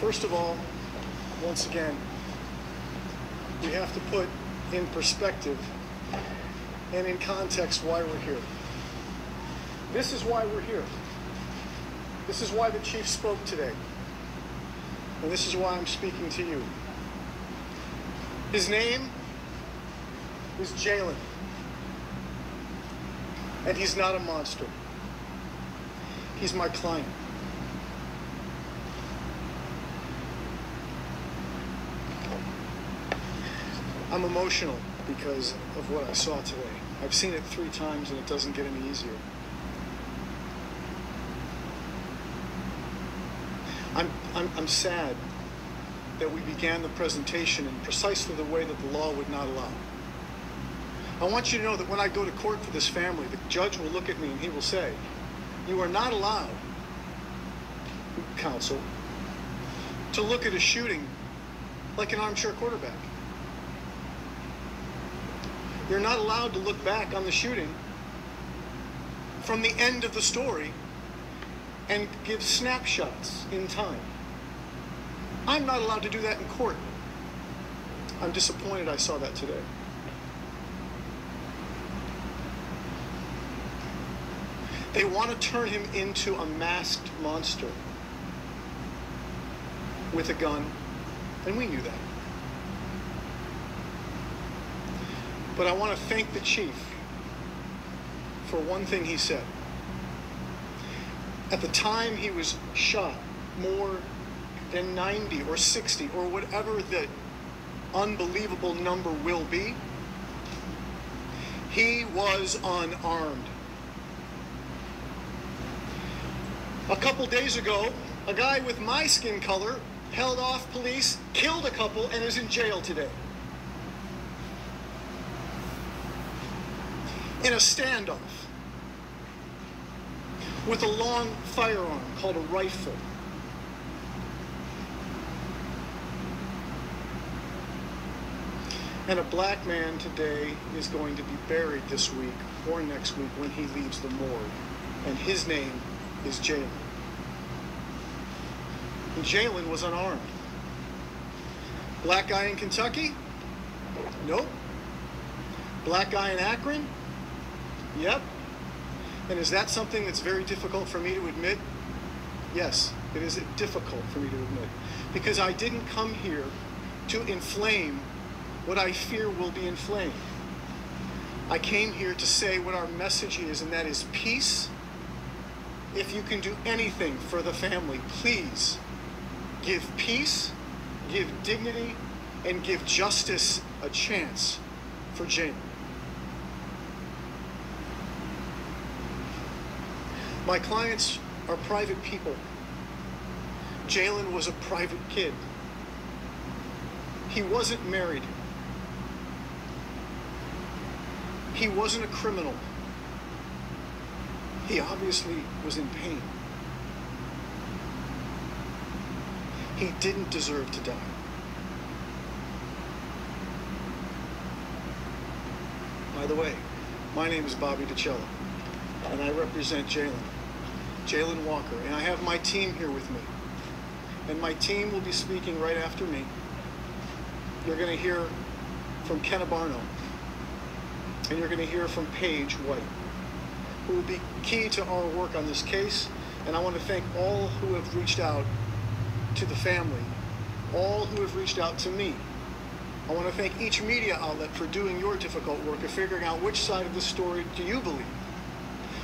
First of all, once again, we have to put in perspective and in context why we're here. This is why we're here. This is why the chief spoke today. And this is why I'm speaking to you. His name is Jalen. And he's not a monster. He's my client. I'm emotional because of what I saw today. I've seen it 3 times and it doesn't get any easier. I'm sad that we began the presentation in precisely the way that the law would not allow. I want you to know that when I go to court for this family, the judge will look at me and he will say, you are not allowed, counsel, to look at a shooting like an armchair quarterback. You're not allowed to look back on the shooting from the end of the story and give snapshots in time. I'm not allowed to do that in court. I'm disappointed I saw that today. They want to turn him into a masked monster with a gun, and we knew that. But I want to thank the chief for one thing he said. At the time he was shot, more than 90 or 60 or whatever the unbelievable number will be, he was unarmed. A couple days ago, a guy with my skin color held off police, killed a couple, and is in jail today. In a standoff with a long firearm called a rifle. And a black man today is going to be buried this week or next week when he leaves the morgue. And his name is Jalen. And Jalen was unarmed. Black guy in Kentucky? Nope. Black guy in Akron? Yep. And is that something that's very difficult for me to admit? Yes, it is difficult for me to admit. Because I didn't come here to inflame what I fear will be inflamed. I came here to say what our message is, and that is peace. If you can do anything for the family, please give peace, give dignity, and give justice a chance for Jalen. My clients are private people. Jalen was a private kid. He wasn't married. He wasn't a criminal. He obviously was in pain. He didn't deserve to die. By the way, my name is Bobby DiCello, and I represent Jalen Walker, and I have my team here with me. And my team will be speaking right after me. You're going to hear from Ken Abarno, and you're going to hear from Paige White, who will be key to our work on this case. And I want to thank all who have reached out to the family, all who have reached out to me. I want to thank each media outlet for doing your difficult work of figuring out which side of the story do you believe.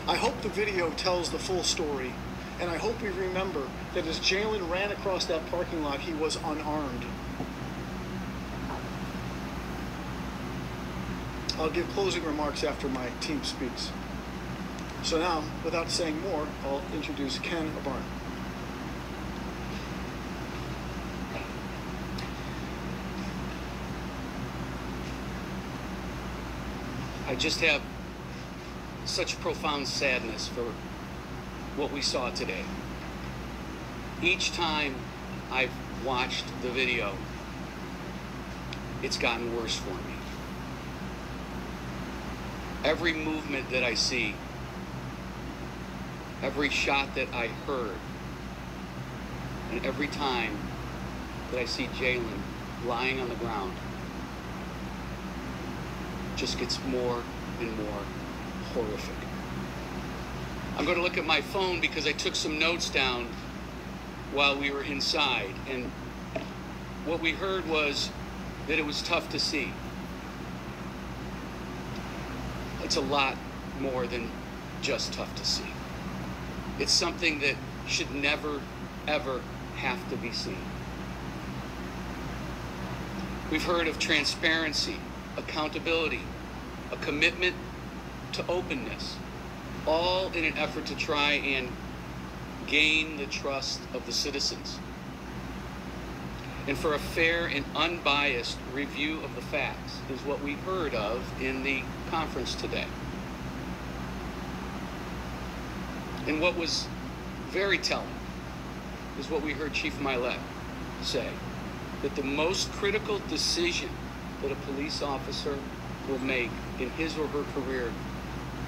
I hope the video tells the full story, and I hope we remember that as Jalen ran across that parking lot, he was unarmed. I'll give closing remarks after my team speaks. So now, without saying more, I'll introduce Ken Abarno. I just have such profound sadness for what we saw today. Each time I've watched the video, it's gotten worse for me. Every movement that I see, every shot that I heard, and every time that I see Jalen lying on the ground just gets more and more horrific. I'm going to look at my phone because I took some notes down while we were inside, and what we heard was that it was tough to see. It's a lot more than just tough to see. It's something that should never, ever have to be seen. We've heard of transparency, accountability, a commitment to openness, all in an effort to try and gain the trust of the citizens, and for a fair and unbiased review of the facts is what we heard of in the conference today. And what was very telling is what we heard Chief Milet say, that the most critical decision that a police officer will make in his or her career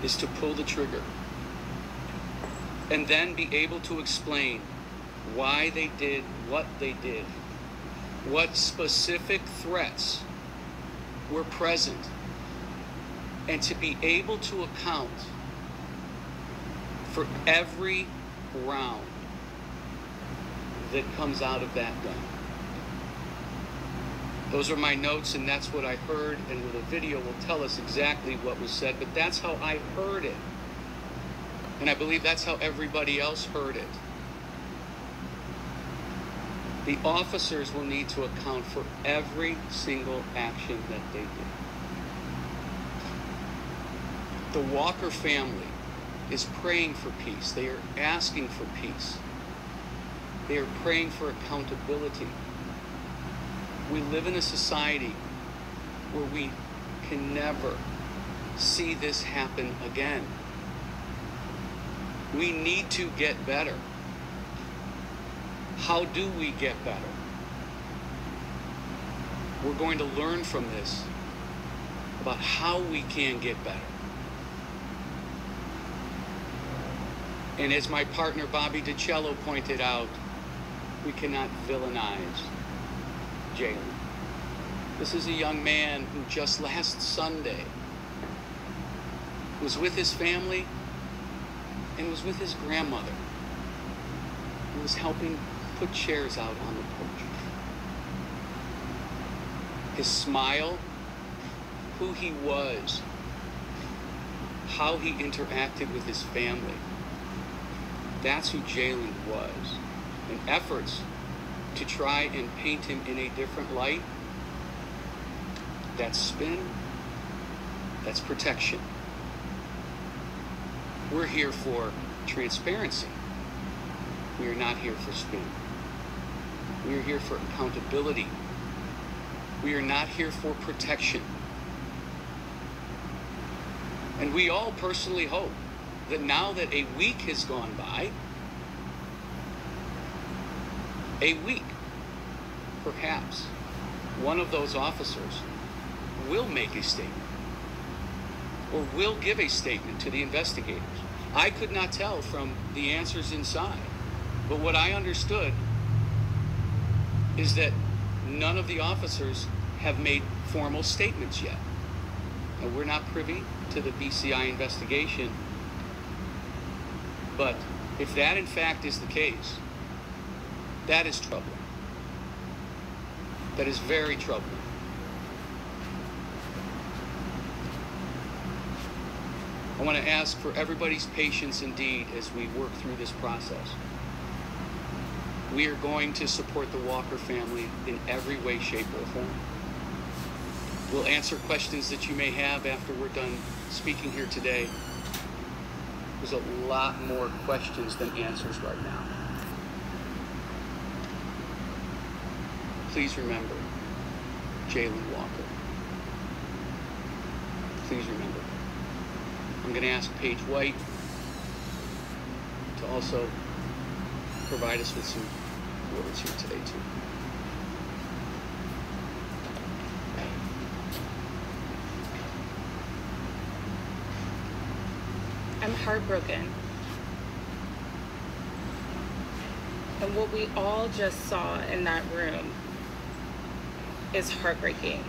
is to pull the trigger and then be able to explain why they did what they did, what specific threats were present, and to be able to account for every round that comes out of that gun. Those are my notes, and that's what I heard, and the video will tell us exactly what was said, but that's how I heard it. And I believe that's how everybody else heard it. The officers will need to account for every single action that they did. The Walker family is praying for peace. They are asking for peace. They are praying for accountability. We live in a society where we can never see this happen again. We need to get better. How do we get better? We're going to learn from this about how we can get better. And as my partner Bobby DiCello pointed out, we cannot villainize Jalen. This is a young man who just last Sunday was with his family and was with his grandmother, who was helping put chairs out on the porch. His smile, who he was, how he interacted with his family, that's who Jalen was. And efforts to try and paint him in a different light, that's spin, that's protection. We're here for transparency. We are not here for spin. We are here for accountability. We are not here for protection. And we all personally hope that now that a week has gone by, perhaps one of those officers will make a statement or will give a statement to the investigators. I could not tell from the answers inside, but what I understood is that none of the officers have made formal statements yet. And we're not privy to the BCI investigation, but if that in fact is the case, that is troubling. That is very troubling. I want to ask for everybody's patience indeed as we work through this process. We are going to support the Walker family in every way, shape, or form. We'll answer questions that you may have after we're done speaking here today. There's a lot more questions than answers right now. Please remember Jalen Walker. Please remember. I'm going to ask Paige White to also provide us with some words here today, too. I'm heartbroken. And what we all just saw in that room is heartbreaking.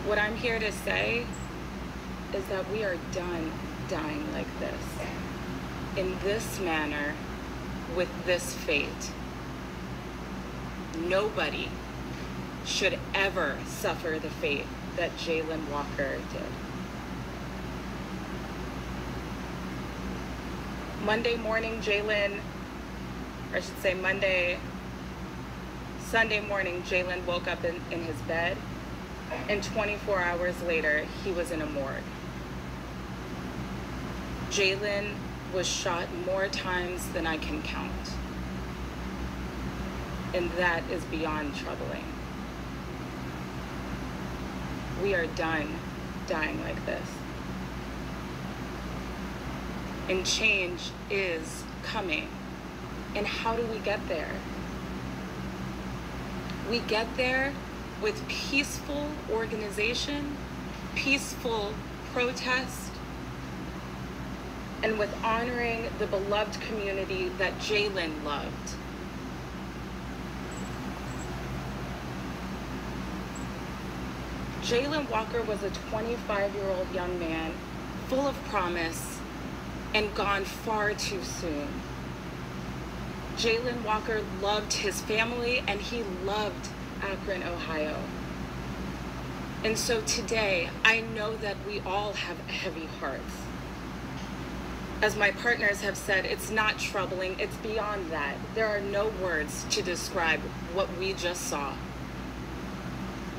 What I'm here to say is that we are done dying like this, in this manner, with this fate. Nobody should ever suffer the fate that Jayland Walker did. Monday morning, Sunday morning, Jayland woke up in his bed, and 24 hours later, he was in a morgue. Jayland was shot more times than I can count. And that is beyond troubling. We are done dying like this. And change is coming. And how do we get there? We get there with peaceful organization, peaceful protest, and with honoring the beloved community that Jayland loved. Jayland Walker was a 25-year-old young man, full of promise, and gone far too soon. Jayland Walker loved his family, and he loved Akron, Ohio. And so today, I know that we all have heavy hearts. As my partners have said, it's not troubling, it's beyond that. There are no words to describe what we just saw.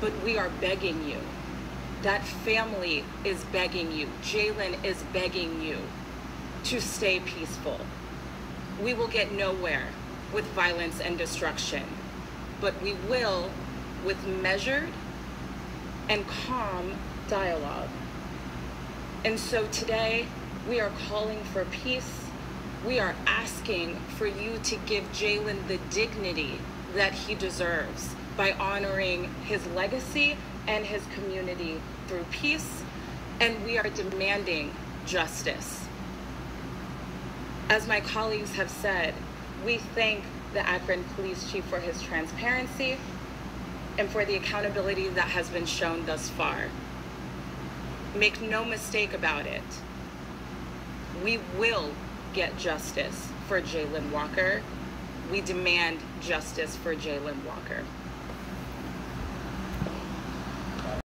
But we are begging you. That family is begging you. Jayland is begging you to stay peaceful. We will get nowhere with violence and destruction, but we will with measured and calm dialogue. And so today, we are calling for peace. We are asking for you to give Jayland the dignity that he deserves by honoring his legacy and his community through peace, and we are demanding justice. As my colleagues have said, we thank the Akron Police Chief for his transparency and for the accountability that has been shown thus far. Make no mistake about it. We will get justice for Jayland Walker. We demand justice for Jayland Walker.